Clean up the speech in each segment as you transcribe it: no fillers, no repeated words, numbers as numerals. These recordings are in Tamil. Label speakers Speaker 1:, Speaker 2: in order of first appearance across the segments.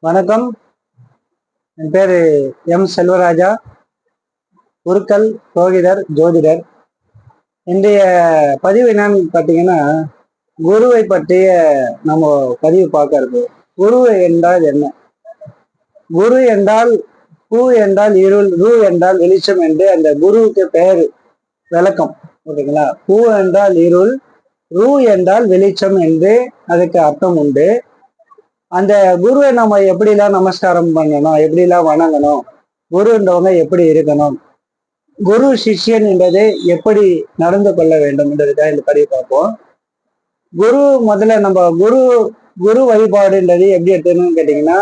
Speaker 1: வணக்கம். என் பேரு எம் செல்வராஜா, உருக்கல் புரோகிதர், ஜோதிடர். இன்றைய பதிவு என்னன்னு பார்த்தீங்கன்னா, குருவை பற்றிய நம்ம பதிவு பார்க்கறது. குரு என்றால் என்ன? குரு என்றால் பூ என்றால் இருள், ரு என்றால் வெளிச்சம் என்று அந்த குருவுக்கு பெயர் விளக்கம். ஓகேங்களா? பூ என்றால் இருள், ரு என்றால் வெளிச்சம் என்று அதுக்கு அர்த்தம் உண்டு. அந்த குருவை நம்ம எப்படிலாம் நமஸ்காரம் பண்ணணும், எப்படிலாம் வணங்கணும், குருன்றவங்க எப்படி இருக்கணும், குரு சிஷ்யன் என்பதை எப்படி நடந்து கொள்ள வேண்டும் என்றதுக்காக இந்த பதிவு பார்ப்போம். குரு முதல்ல நம்ம குரு வழிபாடுன்றது எப்படி எடுத்துக்கணும்னு கேட்டீங்கன்னா,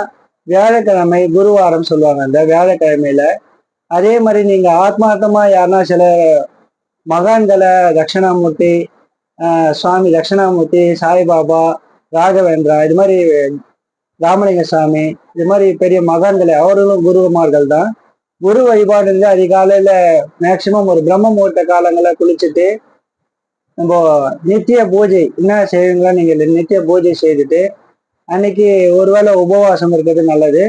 Speaker 1: வியாழக்கிழமை குருவாரம் சொல்லுவாங்க. அந்த வியாழக்கிழமையில அதே மாதிரி நீங்க ஆத்மார்த்தமா யாருன்னா சில மகான்களை தட்சிணாமூர்த்தி, சுவாமி தட்சிணாமூர்த்தி, சாய்பாபா, ராகவேந்திரா, இது மாதிரி ராமலிங்க சாமி, இது மாதிரி பெரிய மகான்களை அவர்களும் குருமார்கள் தான். குரு வழிபாடு அதிகாலையில மேக்சிமம் ஒரு பிரம்ம முகூர்த்த காலங்களை குளிச்சுட்டு நம்ம நித்திய பூஜை என்ன செய்வீங்களா, நீங்க நித்திய பூஜை செய்துட்டு அன்னைக்கு ஒருவேளை உபவாசம் இருக்கிறது நல்லது.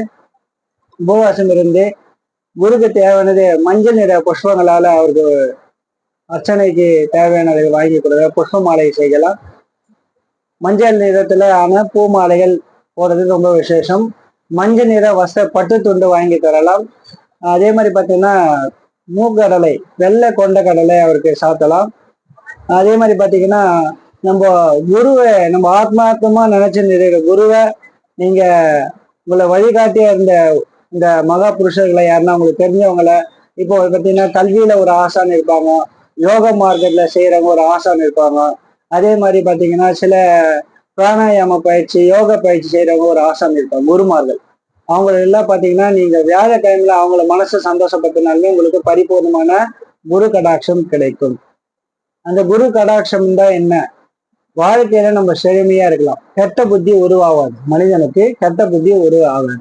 Speaker 1: உபவாசம் இருந்து குருக்கு தேவையானது மஞ்சள் நிற புஷ்பங்களால அவருக்கு அர்ச்சனைக்கு தேவையானதை வாங்கி கொடுக்க புஷ்ப மாலை செய்யலாம். மஞ்சள் நிறத்துல ஆன பூ மாலைகள் போடுறது ரொம்ப விசேஷம். மஞ்சள் நிற பட்டு துண்டு வாங்கி தரலாம். அதே மாதிரி பார்த்தீங்கன்னா மூக்கடலை, வெள்ளை கொண்ட கடலை அவருக்கு சாத்தலாம். அதே மாதிரி பார்த்தீங்கன்னா நம்ம குருவை நம்ம ஆத்மார்த்தமா நினைச்சு குருவை நீங்க உங்களை வழிகாட்டிய இந்த மகா புருஷர்களை யாருன்னா உங்களுக்கு தெரிஞ்சவங்களை, இப்போ பார்த்தீங்கன்னா கல்வியில ஒரு ஆசான் இருப்பாங்க, யோக மார்க்கத்துல செய்யறவங்க ஒரு ஆசான் இருப்பாங்க. அதே மாதிரி பார்த்தீங்கன்னா சில பிராணாயாம பயிற்சி, யோக பயிற்சி செய்யறவங்க ஒரு ஆசான் இருப்பாங்க, குருமார்கள். அவங்க எல்லாம் பார்த்தீங்கன்னா நீங்க வியாழக்கிழமையில அவங்கள மனசை சந்தோஷப்படுத்தினாலுமே உங்களுக்கு பரிபூர்ணமான குரு கடாட்சம் கிடைக்கும். அந்த குரு கடாட்சம் தான் என்ன? வாழ்க்கையில நம்ம செழுமையா இருக்கலாம். கெட்ட புத்தி உருவாகாது. மனிதனுக்கு கெட்ட புத்தி உருவாகாது.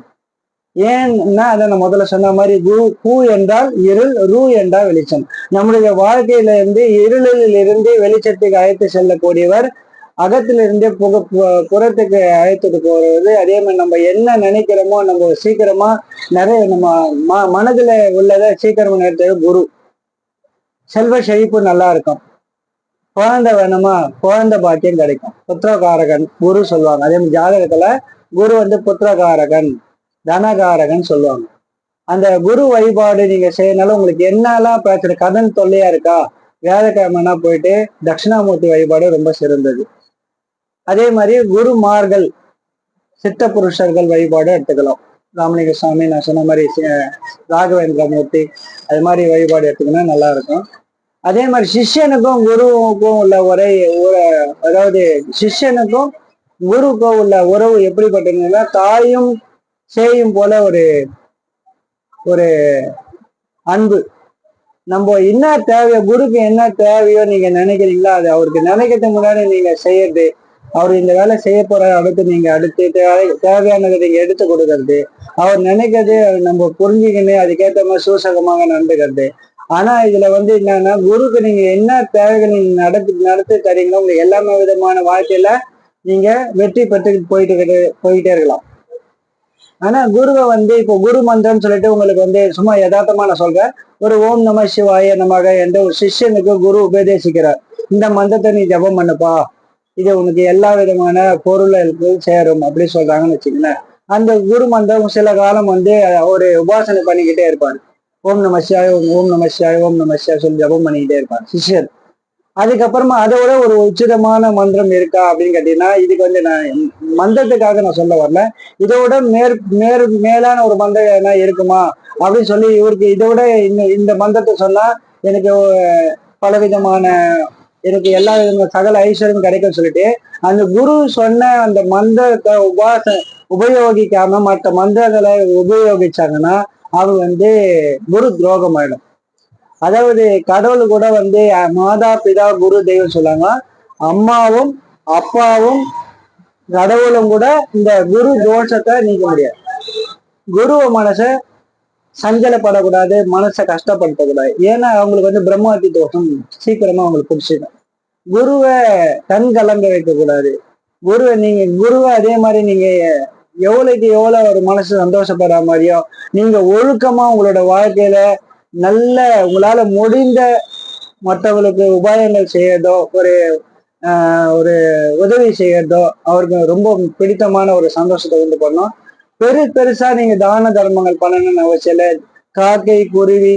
Speaker 1: ஏன்னா அதை நான் முதல்ல சொன்ன மாதிரி பூ என்றால் இருள், ரு என்றால் வெளிச்சம். நம்முடைய வாழ்க்கையில இருந்து இருளில் இருந்து வெளிச்சத்துக்கு அழைத்து செல்லக்கூடியவர், அகத்திலிருந்தே புறத்துக்கு அழைத்துட்டு போறது. அதே மாதிரி நம்ம என்ன நினைக்கிறோமோ நம்ம சீக்கிரமா நிறைய நம்ம மனதுல உள்ளதை சீக்கிரமா நிறுத்தது குரு. செல்வ செழிப்பு நல்லா இருக்கும். குழந்தை வேணுமா, குழந்தை பாக்கியம் கிடைக்கும். புத்திரகாரகன் குரு சொல்லுவாங்க. அதே மாதிரி ஜாதகத்துல குரு புத்திரகாரகன், தனகாரகன் சொல்லுவாங்க. அந்த குரு வழிபாடு நீங்க செய்யறதுனால உங்களுக்கு என்னெல்லாம் பிரச்சனை, கடன் தொல்லையா இருக்கா, வியாழக்கிழமைனா போயிட்டு தட்சிணாமூர்த்தி வழிபாடு ரொம்ப சிறந்தது. அதே மாதிரி குருமார்கள், சித்த புருஷர்கள் வழிபாடு எடுத்துக்கலாம். ராமலிங்க சாமி, நான் சொன்ன மாதிரி ராகவேந்திர மூர்த்தி, அது மாதிரி வழிபாடு எடுத்துக்கணும், நல்லா இருக்கும். அதே மாதிரி சிஷ்யனுக்கும் குருவுக்கும் உள்ள அதாவது சிஷ்யனுக்கும் குருவுக்கும் உள்ள உறவு எப்படிப்பட்டதுன்னா, தாயும் சேயும் போல ஒரு அன்பு. நம்ம என்ன தேவையோ, குருக்கு என்ன தேவையோ நீங்க நினைக்கிறீங்களோ அது அவருக்கு நினைக்கிறதுக்கு முன்னாடி நீங்க செய்யறது, அவர் இந்த வேலை செய்ய போற அடுத்து தேவையானதை நீங்க எடுத்து கொடுக்கறது, அவர் நினைக்கிறது நம்ம புரிஞ்சுக்கணும், அதுக்கேற்ற மாதிரி சூசகமாக நடந்துக்கிறது. ஆனா இதுல என்னன்னா, குருக்கு நீங்க என்ன தேவைகள் நீங்க நடத்தி தரீங்களோ உங்களுக்கு எல்லாமே விதமான வாழ்க்கையில நீங்க வெற்றி பெற்று போயிட்டே இருக்கலாம். ஆனா குருவை இப்போ குரு மந்திரம் சொல்லிட்டு உங்களுக்கு சும்மா யதார்த்தமா நான் சொல்றேன். ஒரு ஓம் நம சிவாய நமக என்ற ஒரு சிஷ்யனுக்கு குரு உபதேசிக்கிறார். இந்த மந்திரத்தை நீ ஜபம் பண்ணுப்பா, இது உனக்கு எல்லா விதமான பொருளுக்கு சேரும் அப்படி சொல்றாங்கன்னு வச்சுக்கங்களேன். அந்த குரு மந்திரம் சில காலம் ஒரு உபாசனை பண்ணிக்கிட்டே இருப்பாரு. ஓம் நம சிவாய, ஓம் நம சிவாய, ஓம் நம சிவாய சொல்லி ஜபம் பண்ணிக்கிட்டே இருப்பார் சிஷ்யர். அதுக்கப்புறமா அதோட ஒரு உச்சிதமான மந்திரம் இருக்கா அப்படின்னு கேட்டீங்கன்னா, இதுக்கு நான் மந்திரத்துக்காக நான் சொல்ல வரல, இதோட மேலான ஒரு மந்திரம் என்ன இருக்குமா அப்படின்னு சொல்லி இவருக்கு இதோட இந்த மந்திரத்தை சொன்னா எனக்கு பலவிதமான எனக்கு எல்லா விதமான சகல ஐஸ்வர்யம் கிடைக்கும் சொல்லிட்டு அந்த குரு சொன்ன அந்த மந்திரத்தை உபயோகிக்காம மற்ற மந்திரங்களை உபயோகிச்சாங்கன்னா அவங்க குரு துரோகம் ஆயிடும். அதாவது கடவுள் கூட மாதா பிதா குரு தெய்வம் சொல்லுவாங்க. அம்மாவும் அப்பாவும் கடவுளும் கூட இந்த குரு தோஷத்தை நீக்க முடியாது. குருவ மனசை சஞ்சலப்படக்கூடாது, மனசை கஷ்டப்படுத்தக்கூடாது. ஏன்னா அவங்களுக்கு பிரம்மஹத்தி தோஷம் சீக்கிரமா அவங்களுக்கு பிடிச்சிடும். குருவை கண் கலங்க வைக்க கூடாது. குருவை அதே மாதிரி நீங்க எவ்வளவுக்கு எவ்வளவு ஒரு மனசு சந்தோஷப்படுற மாதிரியோ, நீங்க ஒழுக்கமா உங்களோட வாழ்க்கையில நல்ல உங்களால முடிந்த மற்றவங்களுக்கு உபாயங்கள் செய்யறதோ, ஒரு உதவி செய்யறதோ அவருக்கு ரொம்ப பிடித்தமான ஒரு சந்தோஷத்தை உண்டு பண்ணும். பெருசா நீங்க தான தர்மங்கள் பண்ணணும்னு அவசியம் இல்லை. காக்கை, குருவி,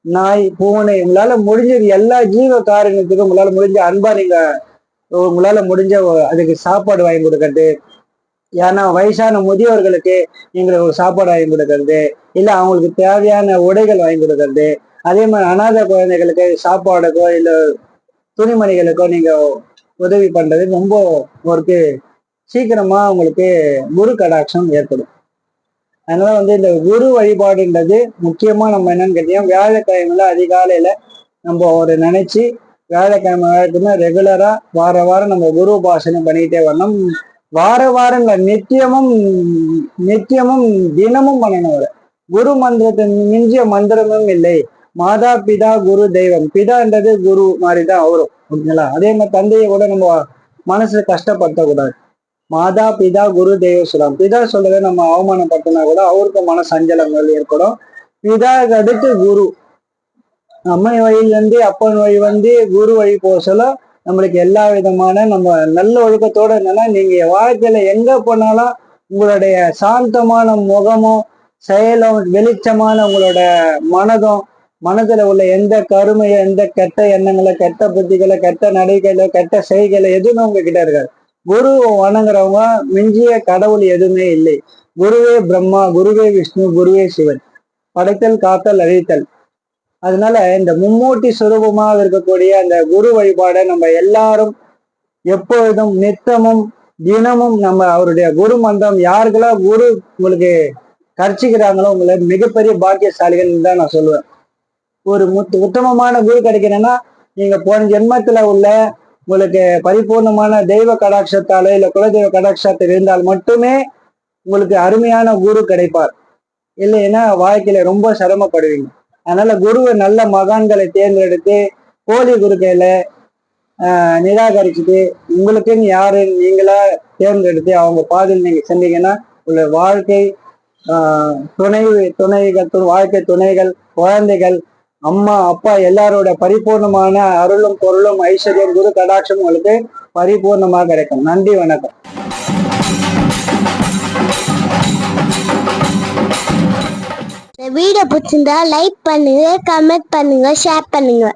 Speaker 1: நாய், பூனை உங்களால முடிஞ்சது எல்லா ஜீவ காரணத்துக்கும் உங்களால முடிஞ்ச அன்பா நீங்க உங்களால முடிஞ்ச அதுக்கு சாப்பாடு வாங்கி கொடுக்கறது, ஏன்னா வயசான முதியோர்களுக்கு நீங்க ஒரு சாப்பாடு வாங்கி கொடுக்கறது, இல்ல அவங்களுக்கு தேவையான உடைகள் வாங்கி கொடுக்கறது, அதே மாதிரி அநாத குழந்தைகளுக்கு சாப்பாடுக்கோ இல்ல துணிமணிகளுக்கோ நீங்க உதவி பண்றது ரொம்ப ஒரு சீக்கிரமா உங்களுக்கு குரு கடாட்சம் ஏற்படும். அதனால இந்த குரு வழிபாடுன்றது முக்கியமா நம்ம என்னன்னு கேட்டீங்கன்னா, வியாழக்கிழமையில அதிகாலையில நம்ம ஒரு நினைச்சு வியாழக்கிழமை ரெகுலரா வாரம் நம்ம குரு உபாசனை பண்ணிக்கிட்டே வரணும். வாரம் நித்தியமும் தினமும் பண்ணணும். குரு மந்திரத்தை மிஞ்சிய மந்திரமும் இல்லை. மாதா பிதா குரு தெய்வம். பிதான்றது குரு மாதிரிதான் வரும். ஓகேங்களா? அதே மாதிரி தந்தையை கூட நம்ம மனசு கஷ்டப்படுத்தக்கூடாது. மாதா பிதா குரு தெய்வ சுரம். பிதா சொல்றதை நம்ம அவமானப்படுத்தினா கூட அவருக்கு மன சஞ்சலங்கள் ஏற்படும். பிதாக்கு அடுத்து குரு. அம்மை வழியிலிருந்து அப்பன் வழி குரு வழி போக சொல்ல நம்மளுக்கு எல்லா விதமான நம்ம நல்ல ஒழுக்கத்தோட என்னன்னா, நீங்க வாழ்க்கையில எங்க போனாலும் உங்களுடைய சாந்தமான முகமும் செயலும் வெளிச்சமான உங்களோட மனதுல உள்ள எந்த கருமையோ எந்த கெட்ட எண்ணங்களை, கெட்ட புத்திகளை, கெட்ட நடைகளை, கெட்ட செய்களை எதுவுமே உங்ககிட்ட இருக்காது. குரு வணங்குறவங்க மிஞ்சிய கடவுள் எதுவுமே இல்லை. குருவே பிரம்மா, குருவே விஷ்ணு, குருவே சிவன். படைத்தல், காத்தல், அழித்தல். அதனால இந்த மும்மூர்த்தி சுரூபமாக இருக்கக்கூடிய அந்த குரு வழிபாடை நம்ம எல்லாரும் எப்பொழுதும் நித்தமும் தினமும் நம்ம அவருடைய குரு மந்திரம் யாருக்கெல்லாம் குரு உங்களுக்கு கர்ச்சிக்கிறாங்களோ உங்களை மிகப்பெரிய பாக்கியசாலிகள் தான் நான் சொல்லுவேன். ஒரு உத்தமமான குரு கிடைக்கணும்னா நீங்க போன ஜென்மத்துல உள்ள உங்களுக்கு பரிபூர்ணமான தெய்வ கடாட்சத்தால இல்ல குலதெய்வ கடாட்சத்தில் இருந்தால் மட்டுமே உங்களுக்கு அருமையான குரு கிடைப்பார். இல்லைன்னா வாழ்க்கையில ரொம்ப சிரமப்படுவீங்க. அதனால குருவை நல்ல மகான்களை தேர்ந்தெடுத்து போலி குருக்களை நிராகரிச்சுட்டு உங்களுக்குன்னு யாரு நீங்களா தேர்ந்தெடுத்து அவங்க பாதையில் நீங்க சென்றீங்கன்னா உள்ள வாழ்க்கை வாழ்க்கை துணைகள், குழந்தைகள், அம்மா அப்பா எல்லாரோட பரிபூர்ணமான அருளும் பொருளும் ஐஸ்வர்யம் குரு கடாட்சம் உங்களுக்கு பரிபூர்ணமாக கிடைக்கும். நன்றி, வணக்கம்.
Speaker 2: வீடியோ பிடிச்சிருந்தா லைக் பண்ணுங்க, கமெண்ட் பண்ணுங்க, ஷேர் பண்ணுங்க.